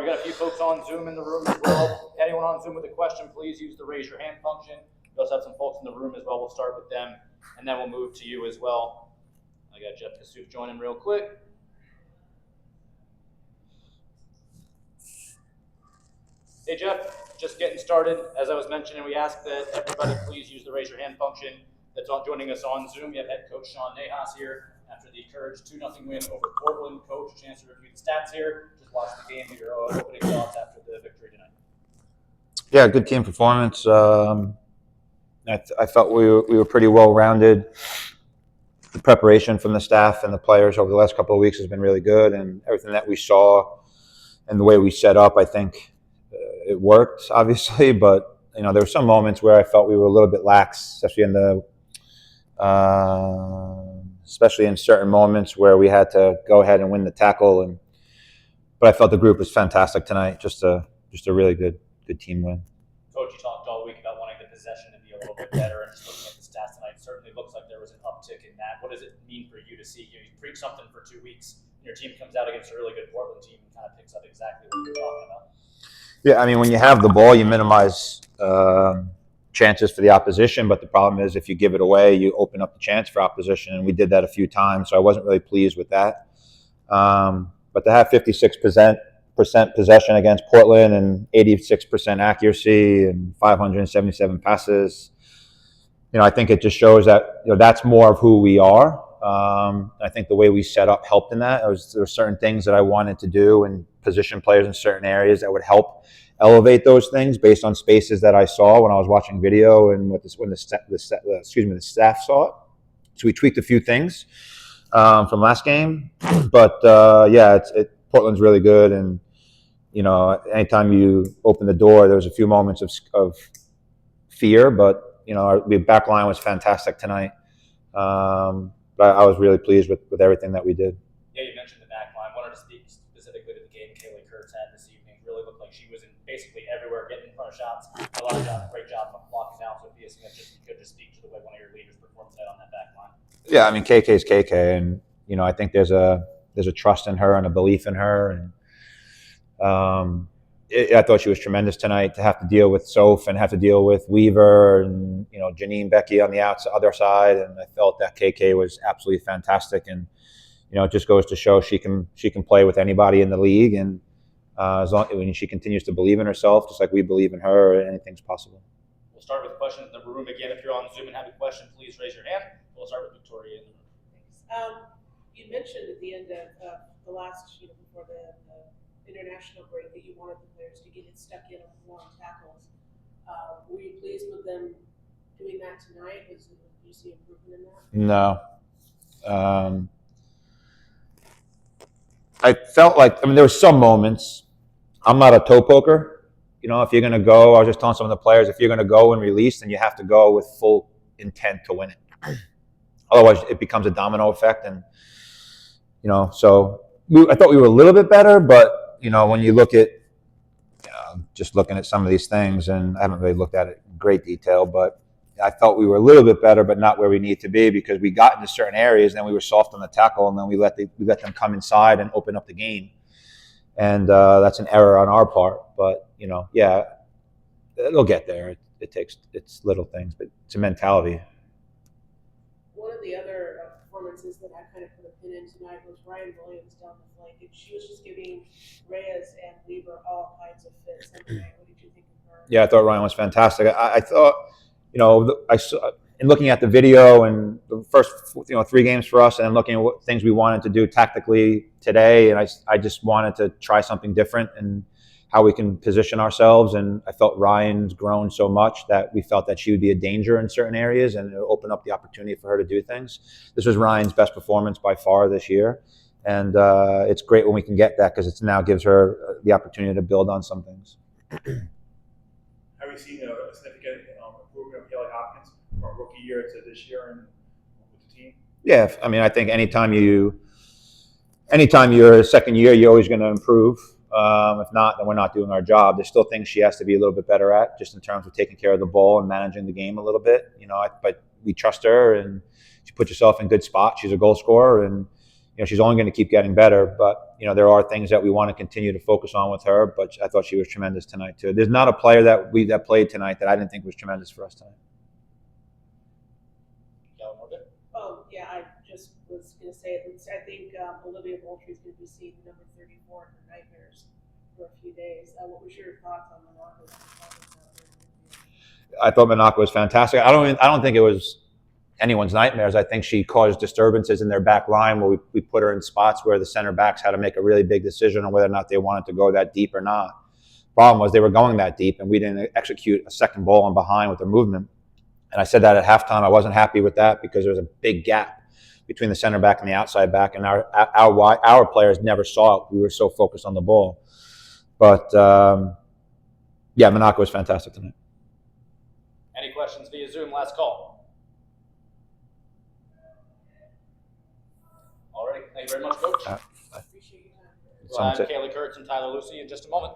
got a few folks on Zoom in the room as well. Anyone on Zoom with a question, please use the raise your hand function. We also have some folks in the room as well. We'll start with them, and then we'll move to you as well. I got Jeff Kassouf joining real quick. Hey, Jeff, just getting started. As I was mentioning, we ask that everybody please use the raise your hand function. That's on joining us on Zoom. We have head coach Sean Nahas here after the Courage 2-0 win over Portland. Coach, chance to review the stats here. Just watch the game. Your opening thoughts after the victory tonight. Yeah, good team performance. I felt we were pretty well rounded. The preparation from the staff and the players over the last couple of weeks has been really good, and everything that we saw and the way we set up, I think it worked, obviously. But there were some moments where I felt we were a little bit lax, especially in certain moments where we had to go ahead and win the tackle. But I felt the group was fantastic tonight. Just a really good team win. Coach, you talked all week about wanting the possession to be a little bit better, and just looking at the stats tonight, it certainly looks like there was an uptick in that. What does it mean for you to see? You preach something for 2 weeks, and your team comes out against a really good Portland team and kind of picks up exactly what you're talking about. Yeah, I mean, when you have the ball, you minimize chances for the opposition, but the problem is if you give it away, you open up the chance for opposition, and we did that a few times, so I wasn't really pleased with that. But to have 56% possession against Portland and 86% accuracy and 577 passes, I think it just shows that that's more of who we are. I think the way we set up helped in that. There were certain things that I wanted to do and position players in certain areas that would help elevate those things based on spaces that I saw when I was watching video and when the staff saw it. So we tweaked a few things from last game, but Portland's really good, and anytime you open the door, there was a few moments of fear, but our back line was fantastic tonight. But I was really pleased with everything that we did. Yeah, you mentioned the back line. Wanted to speak specifically to the game Kaylee Kurtz had this evening. Really looked like she was in basically everywhere, getting in front of shots. A lot of jobs, great job of blocking down Sophia Smith. You could just speak to the way one of your leaders performed tonight on that back line. Yeah, I mean, KK's KK, and I think there's a trust in her and a belief in her, and I thought she was tremendous tonight. To have to deal with Soph and have to deal with Weaver and Janine Becky on the other side, and I felt that KK was absolutely fantastic. And it just goes to show she can play with anybody in the league, and when she continues to believe in herself, just like we believe in her, anything's possible. We'll start with questions in the room again. If you're on Zoom and have a question, please raise your hand. We'll start with Victoria in the room. Thanks. You mentioned at the end of the last, before the international break, that you wanted the players to get it stuck in on long tackles. Were you pleased with them doing that tonight? Did you see improvement in that? No. I felt like, there were some moments. I'm not a toe poker. If you're going to go, I was just telling some of the players, if you're going to go and release, then you have to go with full intent to win it. Otherwise, it becomes a domino effect. And, so I thought we were a little bit better, but, when you look at, just looking at some of these things, and I haven't really looked at it in great detail, but I felt we were a little bit better, but not where we need to be, because we got into certain areas, and then we were soft on the tackle, and then we let them come inside and open up the game. And that's an error on our part. But, it'll get there. It's little things, but it's a mentality. One of the other performances that I kind of put a pin in tonight was Ryan Williams down the flank, and she was just giving Reyes and Weaver all kinds of fits. What did you think of her? Yeah, I thought Ryan was fantastic. I thought, I saw, in looking at the video and the first 3 games for us, and looking at what things we wanted to do tactically today, and I just wanted to try something different and how we can position ourselves. And I felt Ryan's grown so much that we felt that she would be a danger in certain areas, and it would open up the opportunity for her to do things. This was Ryan's best performance by far this year, and it's great when we can get that, because it now gives her the opportunity to build on some things. Have you seen a significant improvement of Haley Hopkins from rookie year to this year and with the team? Yeah, I think anytime you're a second year, you're always going to improve. If not, then we're not doing our job. There's still things she has to be a little bit better at, just in terms of taking care of the ball and managing the game a little bit. But we trust her, and she puts herself in good spots. She's a goal scorer, and she's only going to keep getting better. But there are things that we want to continue to focus on with her. But I thought she was tremendous tonight too. There's not a player that played tonight that I didn't think was tremendous for us tonight. Oh yeah, I just was going to say I think Olivia Moultrie is going to be seeing number 34 in her nightmares for a few days. What was your thoughts on Monaco's performance out there? I thought Monaco was fantastic. I don't think it was anyone's nightmares. I think she caused disturbances in their back line where we put her in spots where the center backs had to make a really big decision on whether or not they wanted to go that deep or not. Problem was they were going that deep, and we didn't execute a second ball on behind with their movement. And I said that at halftime. I wasn't happy with that because there was a big gap between the center back and the outside back, and our players never saw it. We were so focused on the ball. But yeah, Monaco was fantastic tonight. Any questions via Zoom? Last call. All right. Thank you very much, Coach. Appreciate your time. We'll have Kaylee Kurtz and Tyler Lucy in just a moment.